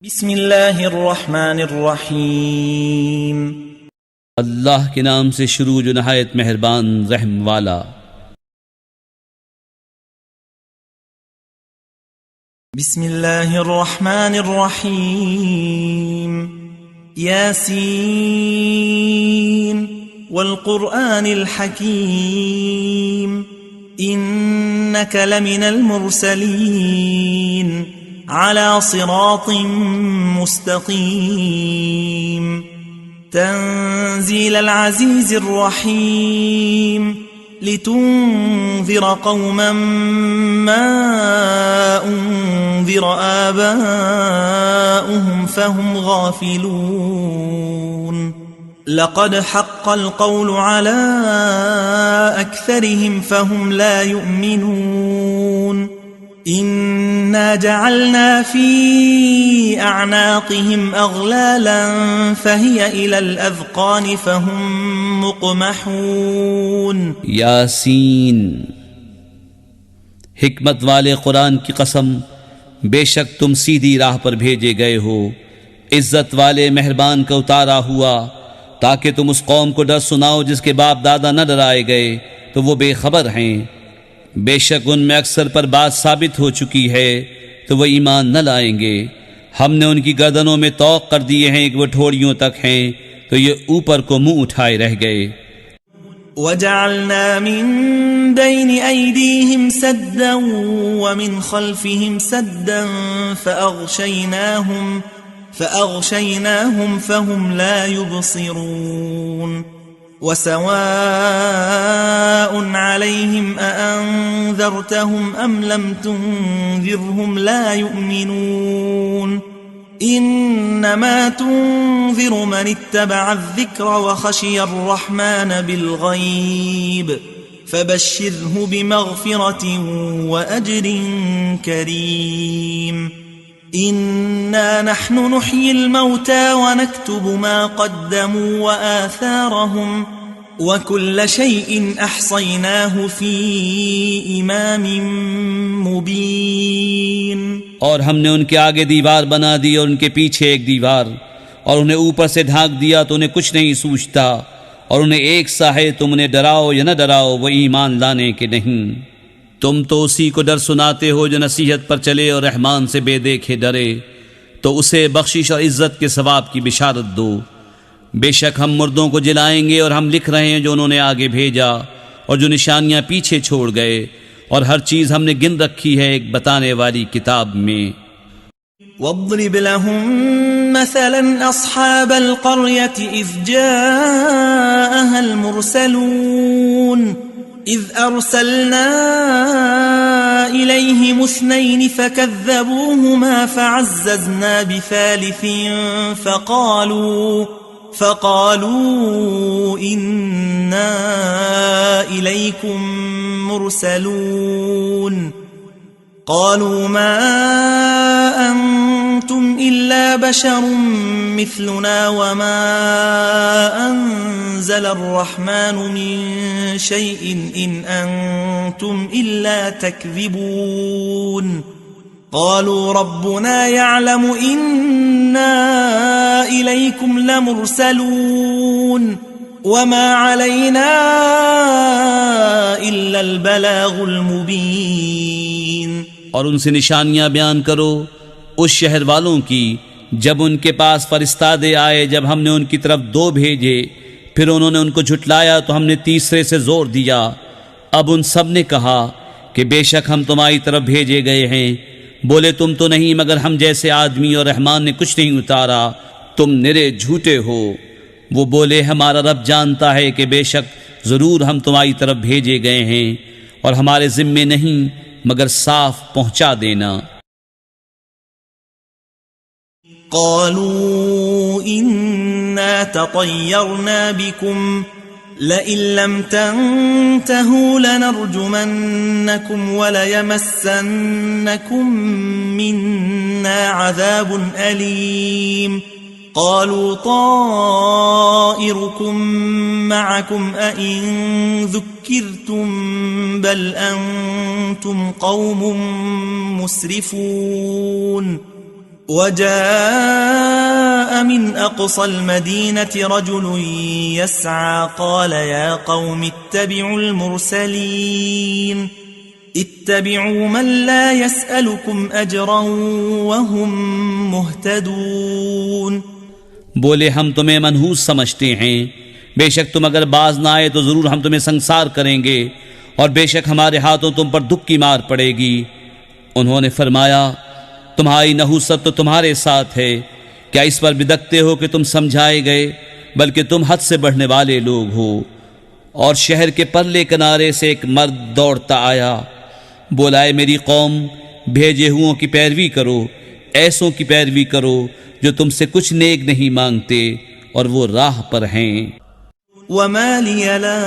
बिस्मिल्लाहिर्रहमानिर्रहीम। अल्लाह के नाम से शुरू जो नहायत मेहरबान रहम वाला। बिस्मिल्लाहिर्रहमानिर्रहीम। यासीन वल क़ुरआनिल हकीम इन्नका लमिनल मुरसलीन अला सिरातिम मुस्तकीम तंज़ीलल अज़ीज़िर रहीम लितुन्ज़िर क़ौमन मा उन्ज़िर आबाउहुम फ़हुम गाफ़िलून लक़द हक़्क़ल क़ौलु अला अक्सरिहिम फ़हुम ला युमिनून इन्ना जअलना फी अअनाक़िहिम अग़लालन फ़हिय इलल अज़क़ानि फ़हुम मुक़महून। यासीन, हिकमत वाले कुरान की कसम, बेशक तुम सीधी राह पर भेजे गए हो। इज्जत वाले मेहरबान का उतारा हुआ ताकि तुम उस कौम को डर सुनाओ जिसके बाप दादा न डराए गए तो वो बेखबर हैं। बेशक उनमें अक्सर पर बात साबित हो चुकी है तो वह ईमान न लाएंगे। हमने उनकी गर्दनों में तौक कर दिए हैं कि वह ठोड़ियों तक हैं तो ये ऊपर को मुंह उठाए रह गए। वजअलना मिन बैनि अयदीहिम सद्दन व मिन खल्फिहिम सद्दन फ़अग़शयनाहुम फ़हुम ला युबसिरून वसवाउन अलैहिम अअन्ज़रतहुम अम लम तुन्ज़िरहुम ला युमिनून इन्नमा तुन्ज़िर मन इत्तबअ अज़्ज़िक्र व खशिय अर्रहमान बिलग़ैब फ़बश्शिरहु बिमग़फ़िरतिन व अज्रिन करीम। इन्ना नहनु नुह्यिल मौता व नक्तुबु मा क़द्दमू व आथारहुम व कुल्ल शैइन अहसयनाहु फ़ी इमामिन मुबीन। और हमने उनके आगे दीवार बना दी और उनके पीछे एक दीवार, और उन्हें ऊपर से ढांक दिया तो उन्हें कुछ नहीं सूझता, और उन्हें एक सा है तुम उन्हें डराओ या न डराओ वो ईमान लाने के नहीं। तुम तो उसी को डर सुनाते हो जो नसीहत पर चले और रहमान से बेदेखे डरे, तो उसे बख्शिश और इज्जत के सवाब की बिशारत दो। बेशक हम मुर्दों को जिलाएंगे और हम लिख रहे हैं जो उन्होंने आगे भेजा और जो निशानियां पीछे छोड़ गए, और हर चीज हमने गिन रखी है एक बताने वाली किताब में। वद्रिब लहुम मसलन अस्हाबल क़र्यति इज़ जाअहल मुरसलून इज़ अरसलना इलैहिम इस्नैन फ़कज़्ज़बूहुमा फ़अज़्ज़ज़ना बिसालिसिन फ़क़ालू इन्ना इलैकुम मुरसलून क़ालू मा अंतुम इल्ला बशरुम मिस्लुना वमा अंज़लर रहमानु मिन शैइन इन अंतुम इल्ला तकज़िबून क़ालू रब्बुना यअलमु इन्ना इलैकुम लमुरसलून वमा अलैना इल्लल बलागुल मुबीन। और उनसे निशानियां बयान करो उस शहर वालों की जब उनके पास फरिश्तादे आए, जब हमने उनकी तरफ दो भेजे, फिर उन्होंने उनको झुटलाया तो हमने तीसरे से जोर दिया। अब उन सब ने कहा कि बेशक हम तुम्हारी तरफ भेजे गए हैं। बोले तुम तो नहीं मगर हम जैसे आदमी, और रहमान ने कुछ नहीं उतारा, तुम निरे झूठे हो। वो बोले हमारा रब जानता है कि बेशक जरूर हम तुम्हारी तरफ भेजे गए हैं, और हमारे जिम्मे नहीं मगर साफ पहुंचा देना। क़ालू इन्ना ततय्यरना बिकुम लइन लम तंतहू लनरजुमन्नकुम वलयमस्सन्नकुम मिन्ना अज़ाबुन अलीम। क़ालू ताइरुकुम मअकुम अइन ज़ुक्किरतुम बल अंतुम क़ौमुम मुस्रिफून وجاء من أقصى المدينة رجل يسعى قال يا قوم اتبعوا المرسلين اتبعوا من لا يسألكم أجرا وهم مهتدون बोले हम तुम्हें मनहूस समझते हैं, बेशक तुम अगर बाज ना आए तो जरूर हम तुम्हें संसार करेंगे और बेशक हमारे हाथों तुम पर दुख की मार पड़ेगी। उन्होंने फरमाया, तुम्हारी नहूसत तो तुम्हारे साथ है, क्या इस पर बिदकते हो कि तुम समझाए गए, बल्कि तुम हद से बढ़ने वाले लोग हो। और शहर के परले किनारे से एक मर्द दौड़ता आया, बोला, ऐ मेरी कौम, भेजे हुओं की पैरवी करो, ऐसों की पैरवी करो जो तुमसे कुछ नेक नहीं मांगते और वो राह पर हैं। वमा लिया ला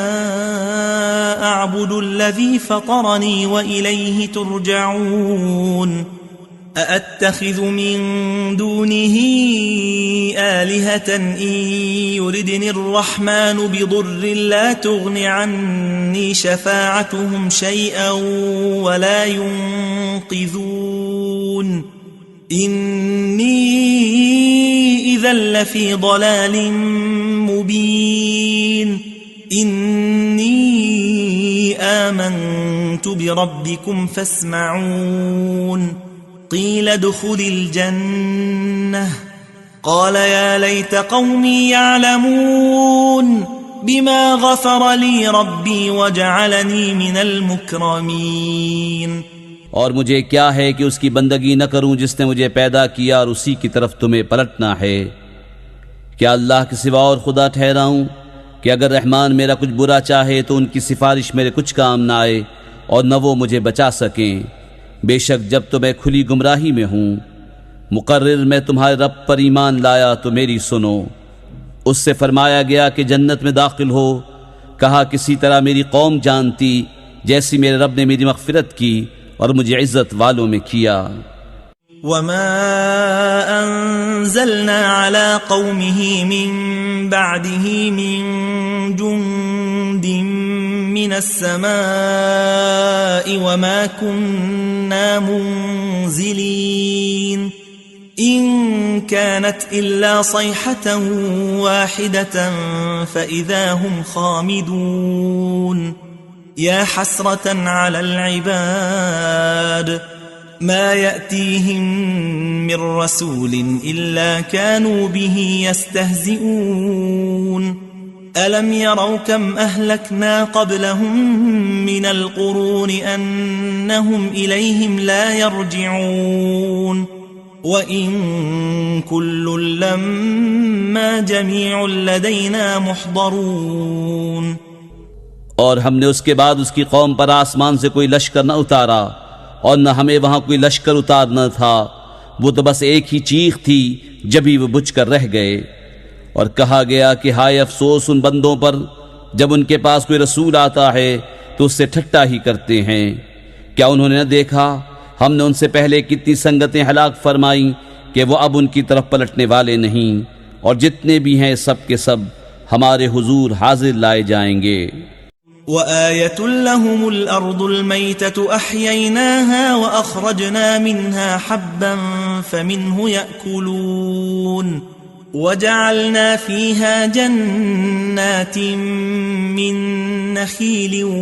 अअबुदु अल्लज़ी फ़तरनी व इलैहि तुरजऊन अअत्तख़िज़ु मिन दूनिही आलिहतन इन युरिदनि अर्रहमानु बिदुर्रिन ला तुग़नि अन्नी शफ़ाअतुहुम शैअन व ला युनक़िज़ून इन्नी इज़न लफ़ी ضलालिन मुबीन इन्नी आमन्तु बिरब्बिकुम फ़स्मऊन क़ील उद्ख़ुलिल जन्नह क़ाल या लैत क़ौमी यअलमून बिमा ग़फ़र ली रब्बी वजअलनी मिनल मुकरमीन। और मुझे क्या है कि उसकी बंदगी न करूं जिसने मुझे पैदा किया और उसी की तरफ तुम्हें पलटना है। क्या अल्लाह के सिवा और खुदा ठहराऊं कि अगर रहमान मेरा कुछ बुरा चाहे तो उनकी सिफारिश मेरे कुछ काम न आए और न वो मुझे बचा सकें। बेशक जब तो मैं खुली गुमराही में हूँ, मुकर्रिर मैं तुम्हारे रब पर ईमान लाया तो मेरी सुनो। उससे फरमाया गया कि जन्नत में दाखिल हो। कहा, किसी तरह मेरी कौम जानती जैसी मेरे रब ने मेरी मग़फ़िरत की और मुझे इज़्ज़त वालों में किया। वमा अंज़लना अला क़ौमिही मिन बअदिही मिन जुंदिन मिनस समाई वमा कुन्ना मुंज़िलीन इन कानत इल्ला सयहतन वाहिदतन फ़इज़ा हुम ख़ामिदून या हसरतन अलल इबाद मा यअतीहिम मिर रसूलिन इल्ला कानू बिही यस्तहज़िऊन अलम यरौ कम अहलकना क़ब्लहुम मिनल क़ुरून अन्नहुम इलैहिम ला यरजिऊन व इन कुल्लुन लम्मा जमीउन लदैना मुहदरून। और हमने उसके बाद उसकी कौम पर आसमान से कोई लश्कर न उतारा और न हमें वहां कोई लश्कर उतारना था, वो तो बस एक ही चीख थी जब ही वो बुझ कर रह गए। और कहा गया कि हाय अफसोस उन बंदों पर जब उनके पास कोई रसूल आता है तो उससे ठट्टा ही करते हैं। क्या उन्होंने न देखा हमने उनसे पहले कितनी संगतें हलाक फरमाई कि वो अब उनकी तरफ पलटने वाले नहीं, और जितने भी हैं सब के सब हमारे हुजूर हाजिर लाए जाएंगे। वआयतुल लहुमुल अर्दुल मैततु अह्यैनाहा व अखरजना मिन्हा हब्बन फमिन्हु यअकुलून वजअलना फीहा जन्नातिन मिन नखीलिन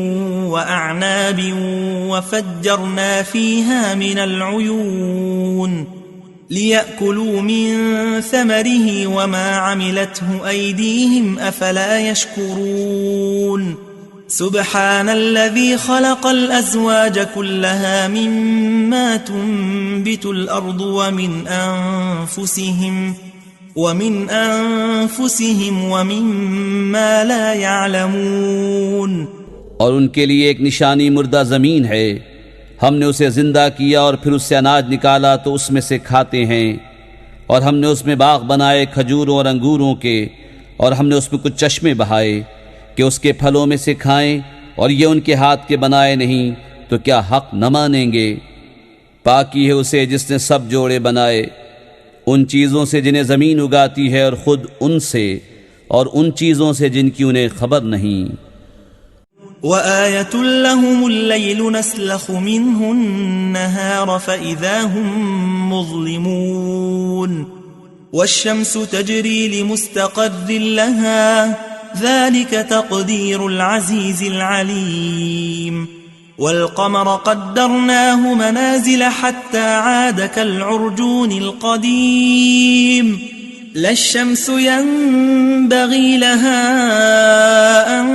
व अअनाबिन वफज्जरना फीहा मिनल उयून लियअकुलू मिन समरिही वमा अमिलतहु अयदीहिम अफला यशकुरून सुब्हानल्लज़ी खलक़ल अज़वाज कुल्लहा मिम्मा तुंबितुल अर्दु व मिन अनफुसिहिम व मिम्मा ला यअलमून। और उनके लिए एक निशानी मुर्दा ज़मीन है, हमने उसे जिंदा किया और फिर उससे अनाज निकाला तो उसमें से खाते हैं। और हमने उसमें बाग बनाए खजूरों और अंगूरों के, और हमने उसमें कुछ चश्मे बहाए कि उसके फलों में से खाएं, और ये उनके हाथ के बनाए नहीं तो क्या हक न मानेंगे। पाकी है उसे जिसने सब जोड़े बनाए, उन चीज़ों से जिन्हें ज़मीन उगाती है, और ख़ुद उनसे और उन चीज़ों से जिनकी उन्हें खबर नहीं। وآية لهم الليل نسلخ منه النهار فإذا هم مظلمون والشمس تجري لمستقر لها ذلك تقدير العزيز العليم والقمر قدرناه منازل حتى عاد كالعرجون القديم لا الشمس ينبغي لها أن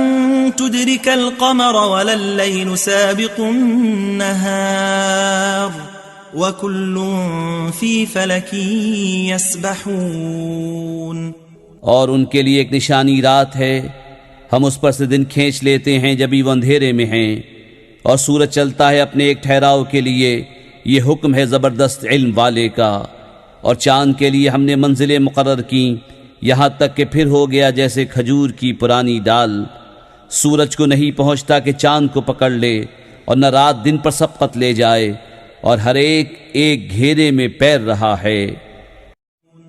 تدرك القمر ولا الليل سابق النهار وكل في فلك يسبحون और उनके लिए एक निशानी रात है, हम उस पर से दिन खींच लेते हैं जब वो अंधेरे में हैं, और सूरज चलता है अपने एक ठहराव के लिए। ये हुक्म है ज़बरदस्त इल्म वाले का। और चाँद के लिए हमने मंजिलें मुकर्रर की, यहाँ तक कि फिर हो गया जैसे खजूर की पुरानी डाल। सूरज को नहीं पहुँचता कि चाँद को पकड़ ले, और न रात दिन पर सबकत ले जाए, और हर एक एक घेरे में पैर रहा है।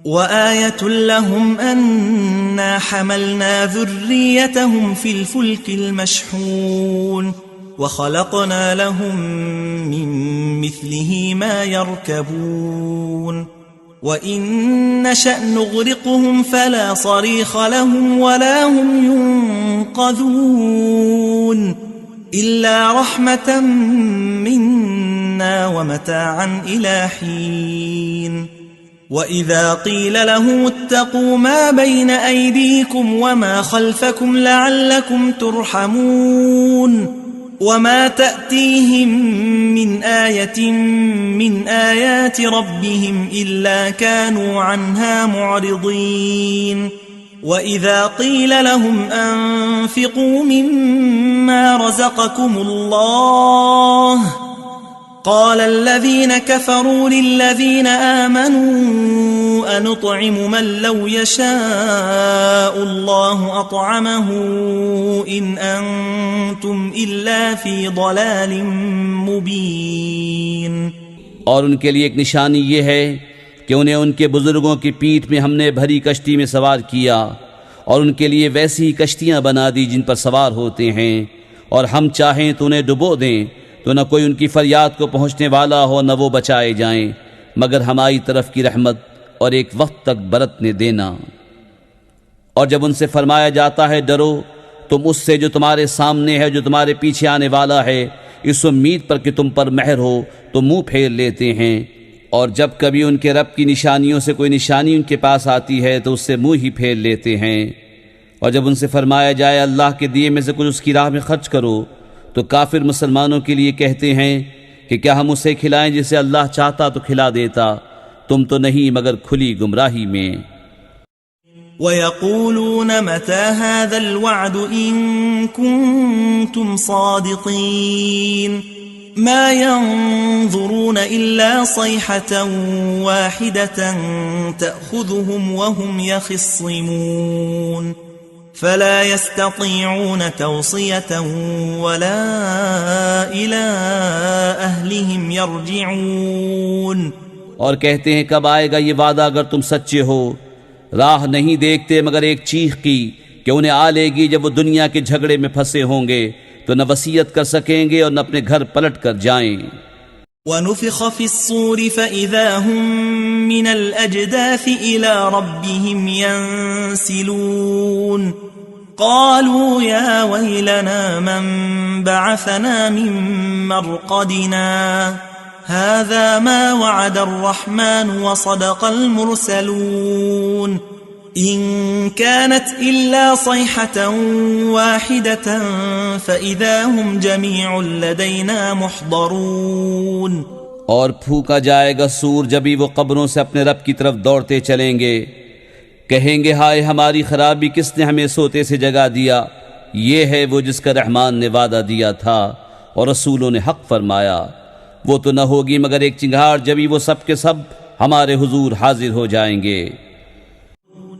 وآية لهم أنا حملنا ذريتهم في الفلك المشحون وخلقنا لهم من مثله ما يركبون وإن نشأ نغرقهم فلا صريخ لهم ولا هم ينقذون إلا رحمة منا ومتاعا إلى حين وإذا قيل لهم اتقوا ما بين أيديكم وما خلفكم لعلكم ترحمون وما تأتيهم من آية من آيات ربهم إلا كانوا عنها معرضين وإذا قيل لهم أنفقوا مما رزقكم الله قال الذين كفروا للذين آمنوا أنطعم من لو يشاء الله أطعمه إن أنتم إلا في ضلال مبين। और उनके लिए एक निशानी ये है कि उन्हें उनके बुजुर्गों की पीठ में हमने भरी कश्ती में सवार किया, और उनके लिए वैसी ही कश्तियाँ बना दी जिन पर सवार होते हैं, और हम चाहें तो उन्हें डुबो दें तो न कोई उनकी फरियाद को पहुँचने वाला हो, न वो बचाए जाएं, मगर हमारी तरफ की रहमत और एक वक्त तक बरतने देना। और जब उनसे फरमाया जाता है डरो तुम उससे जो तुम्हारे सामने है, जो तुम्हारे पीछे आने वाला है, इस उम्मीद पर कि तुम पर मेहर हो, तो मुंह फेर लेते हैं। और जब कभी उनके रब की निशानियों से कोई निशानी उनके पास आती है तो उससे मुंह ही फेर लेते हैं। और जब उनसे फरमाया जाए अल्लाह के दिए में से कुछ उसकी राह में खर्च करो, तो काफिर मुसलमानों के लिए कहते हैं कि क्या हम उसे खिलाएं जिसे अल्लाह चाहता तो खिला देता, तुम तो नहीं मगर खुली गुमराही में। وَيَقُولُونَ مَتَى هَذَا الْوَعْدُ إِن كُنتُمْ صَادِقِينَ مَا يَنظُرُونَ إِلَّا صَيْحَةً وَاحِدَةً تَأْخُذُهُمْ وَهُمْ يَخِصِّمُونَ فلا يستطيعون توصية ولا إلى أهلهم يرجعون। और कहते हैं कब आएगा ये वादा अगर तुम सच्चे हो। राह नहीं देखते मगर एक चीख की कि उन्हें आ लेगी जब वो दुनिया के झगड़े में फंसे होंगे, तो न वसीयत कर सकेंगे और न अपने घर पलट कर जाएं। ونفخ في الصور فإذا هم من الأجداث إلى ربهم ينسلون قالوا يا ويلنا من بعثنا من مرقدنا هذا ما وعد الرحمن وصدق المرسلون إن كانت إلا صيحة واحدة فإذا هم جميع لدينا محضرون। और फूका जाएगा सूर जब ही वो कब्रों से अपने रब की तरफ दौड़ते चलेंगे, कहेंगे हाय हमारी खराबी, किसने हमें सोते से जगा दिया। ये है वो जिसका रहमान ने वादा दिया था और रसूलों ने हक फरमाया। वो तो न होगी मगर एक चिंगार जब ही वो सब के सब हमारे हुजूर हाजिर हो जाएंगे।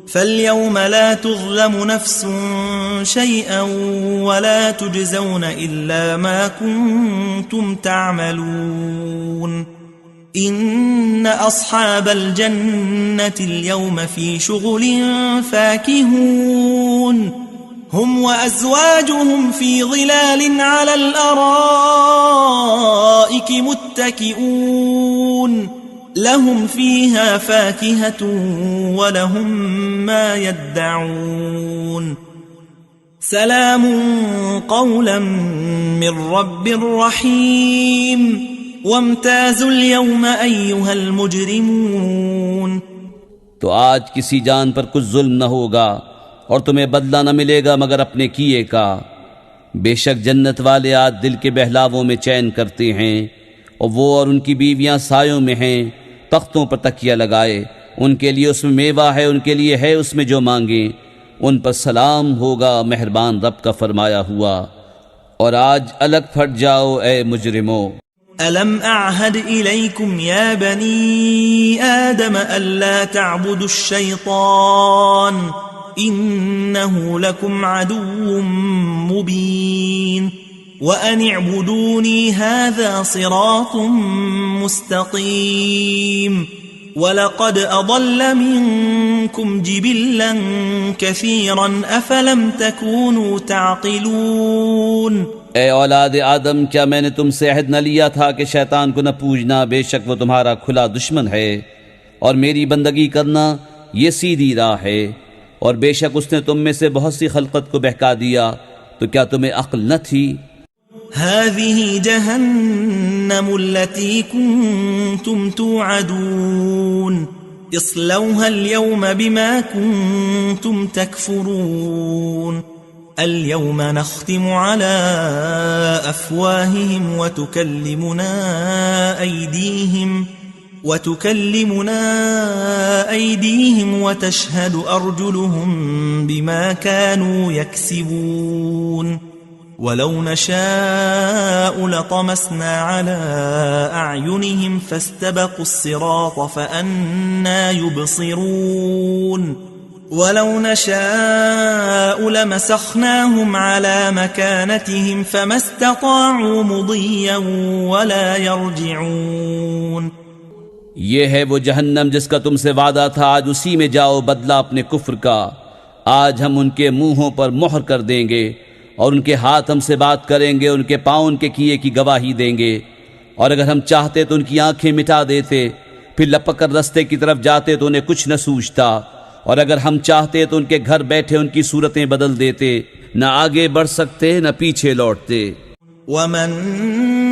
فاليوم لا تظلم نفس شيئا ولا تجزون إلا ما كنتم تعملون إن أصحاب الجنة اليوم في شغل فاكهون هم وأزواجهم في ظلال على الأرائك متكئون لهم فيها فاكهة ولهم ما يدعون سلام قولا من رب رحيم وامتازوا اليوم أيها المجرمون। तो आज किसी जान पर कुछ जुल्म न होगा और तुम्हें बदला न मिलेगा मगर अपने किए का। बेशक जन्नत वाले आज दिल के बहलावों में चैन करते हैं और वो और उनकी बीवियां सायों में हैं, तख्तों पर तकिया लगाए। उनके लिए उसमें मेवा है, उनके लिए है उसमें जो मांगे। उन पर सलाम होगा मेहरबान रब का फरमाया हुआ। और आज अलग फट जाओ ए मुजरिमो। ألم أعهد إليكم يا بني آدم ألا تعبدوا الشيطان إنه لكم عدو مبين وأن اعبدوني هذا صراط مستقيم ولقد أضل منكم جبلا كثيرا أفلم تكونوا تعقلون। ए औलाद आदम, क्या मैंने तुमसे अहद न लिया था कि शैतान को न पूजना, बेशक वो तुम्हारा खुला दुश्मन है, और मेरी बंदगी करना ये सीधी राह है। और बेशक उसने तुम में से बहुत सी खलकत को बहका दिया, तो क्या तुम्हें अक्ल न थी? هذه جهنم التي كنتم توعدون اصلوها اليوم بما كنتم تكفرون اليوم نختم على أفواههم وتكلمنا أيديهم وتشهد أرجلهم بما كانوا يكسبون ولو نشاء لطمسنا على أعينهم فاستبقوا الصراط فأنى يبصرون ولو نشاء لمسخناهم على مكانتهم فما استطاعوا مضيا ولا يرجعون। ये है वो जहन्नम जिसका तुमसे वादा था, आज उसी में जाओ बदला अपने कुफ्र का। आज हम उनके मुंहों पर मोहर कर देंगे और उनके हाथ हमसे बात करेंगे, उनके पाँव उनके किए की गवाही देंगे। और अगर हम चाहते तो उनकी आंखें मिटा देते, फिर लपक कर रस्ते की तरफ जाते तो उन्हें कुछ न सूझता। और अगर हम चाहते तो उनके घर बैठे उनकी सूरतें बदल देते, न आगे बढ़ सकते न पीछे लौटते। वमन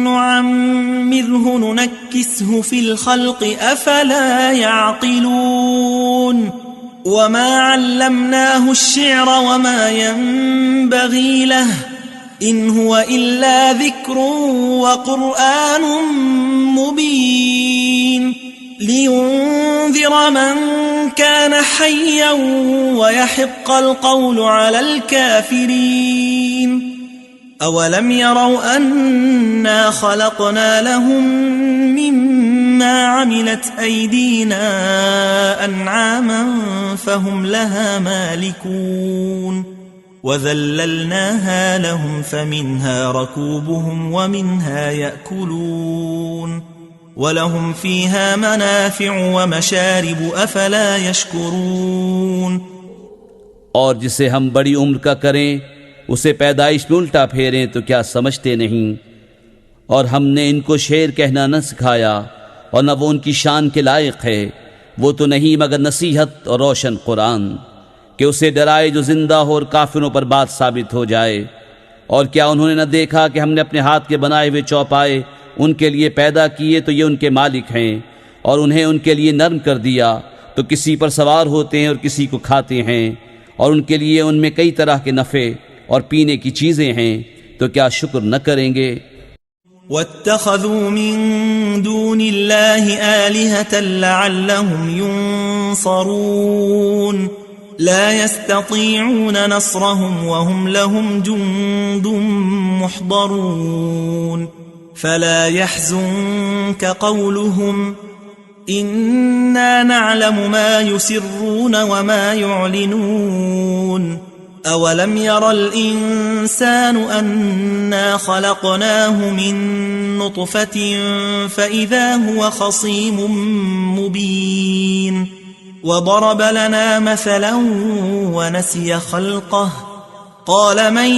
नुअम्मिरहु नुनक्किसहु फिल खल्क़ि अफला याक़िलून वमा अल्लमनाहु अश्शिअर वमा यंबग़ी लहु इन हुवा इल्ला ज़िक्रुन व क़ुरआनुन मुबीन लियुन्ज़िर मन कान हय्यन व यहिक़्क़ल क़ौलु अलल काफ़िरीन अवलम यरौ अन्ना खलक़ना लहुम मिम्मा अमिलत अयदीना अनआमन फहुम लहा मालिकून वज़ल्ललनाहा लहुम फमिन्हा रकूबुहुम वमिन्हा यअकुलून वलहुम फ़ीहा मनाफ़िअु वमशारिबु अफ़ला यशकुरून। और जिसे हम बड़ी उम्र का करें, उसे पैदाइश में उल्टा फेरें तो क्या समझते नहीं। और हमने इनको शेर कहना न सिखाया और न वो उनकी शान के लायक है। वो तो नहीं मगर नसीहत और रोशन कुरान, कि उसे डराए जो जिंदा हो और काफिरों पर बात साबित हो जाए। और क्या उन्होंने न देखा कि हमने अपने हाथ के बनाए हुए चौपाए उनके लिए पैदा किए, तो ये उनके मालिक हैं, और उन्हें उनके लिए नर्म कर दिया तो किसी पर सवार होते हैं और किसी को खाते हैं, और उनके लिए उनमें कई तरह के नफ़े और पीने की चीज़ें हैं, तो क्या शुक्र न करेंगे। वत्तख़ज़ू मिन दूनिल्लाहि आलिहतन लअल्लहुम युनसरून ला यस्ततीऊन नस्रहुम वहुम लहुम जुंदुम मुहदरून फला यहज़ुनक क़ौलुहुम इन्ना नअलमु मा युसिर्रून वमा युअलिनून अवलम यरल इंसानु अन्ना खलक़नाहु मिन नुत्फ़तिन फ़इज़ा हुवा ख़सीमुम मुबीन वदरब लना मसलन वनसिय ख़ल्क़ह قال من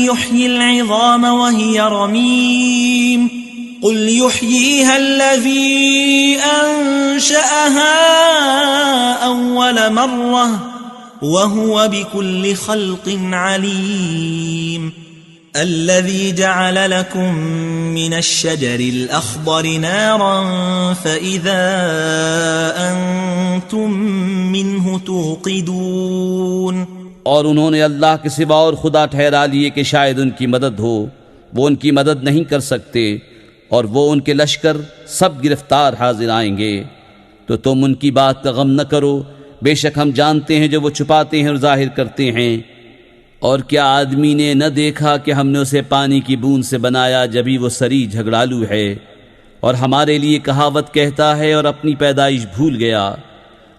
يحيي العظام وهي رميم قل يحييها الذي أنشأها أول مرة وهو بكل خلق عليم الذي جعل لكم من الشجر الأخضر نارا فإذا أنتم منه توقدون और उन्होंने अल्लाह के सिवा और खुदा ठहरा लिए कि शायद उनकी मदद हो। वो उनकी मदद नहीं कर सकते और वो उनके लश्कर सब गिरफ्तार हाजिर आएंगे। तो तुम उनकी बात का गम न करो, बेशक हम जानते हैं जो वो छुपाते हैं और जाहिर करते हैं। और क्या आदमी ने न देखा कि हमने उसे पानी की बूंद से बनाया जभी वो सरी झगड़ालू है और हमारे लिए कहावत कहता है और अपनी पैदाइश भूल गया।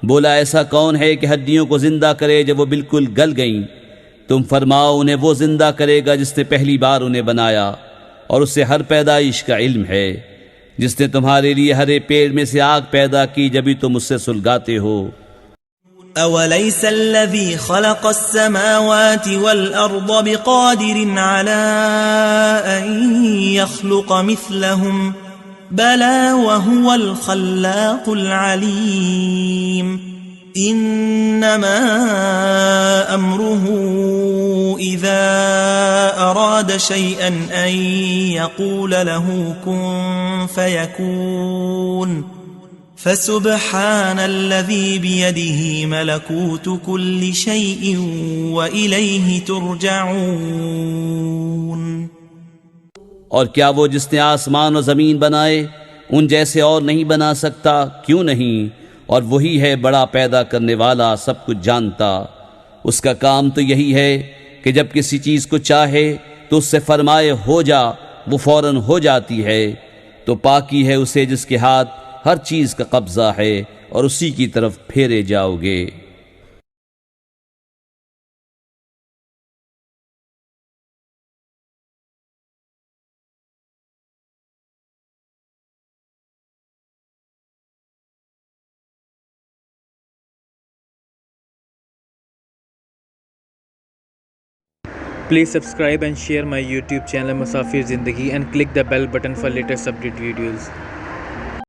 बोला ऐसा कौन है कि हड्डियों को जिंदा करे जब वो बिल्कुल गल गईं। तुम फरमाओ उन्हें वो जिंदा करेगा जिसने पहली बार उन्हें बनाया और उससे हर पैदाइश का इल्म है। जिसने तुम्हारे लिए हरे पेड़ में से आग पैदा की जभी तुम उससे सुलगाते हो। أوليس الذي خلق السماوات والأرض بقادر على أن يخلق مثلهم بلى وهو الخلاق العليم إنما أمره إذا أراد شيئا أن يقول له كن فيكون فسبحان الذي بيده ملكوت كل شيء وإليه ترجعون और क्या वो जिसने आसमान और ज़मीन बनाए उन जैसे और नहीं बना सकता? क्यों नहीं? और वही है बड़ा पैदा करने वाला, सब कुछ जानता। उसका काम तो यही है कि जब किसी चीज़ को चाहे तो उससे फरमाए हो जा, वो फौरन हो जाती है। तो पाकी है उसे जिसके हाथ हर चीज़ का कब्ज़ा है और उसी की तरफ फेरे जाओगे। Please subscribe and share my YouTube channel Musafir Zindagi and click the bell button for latest update videos.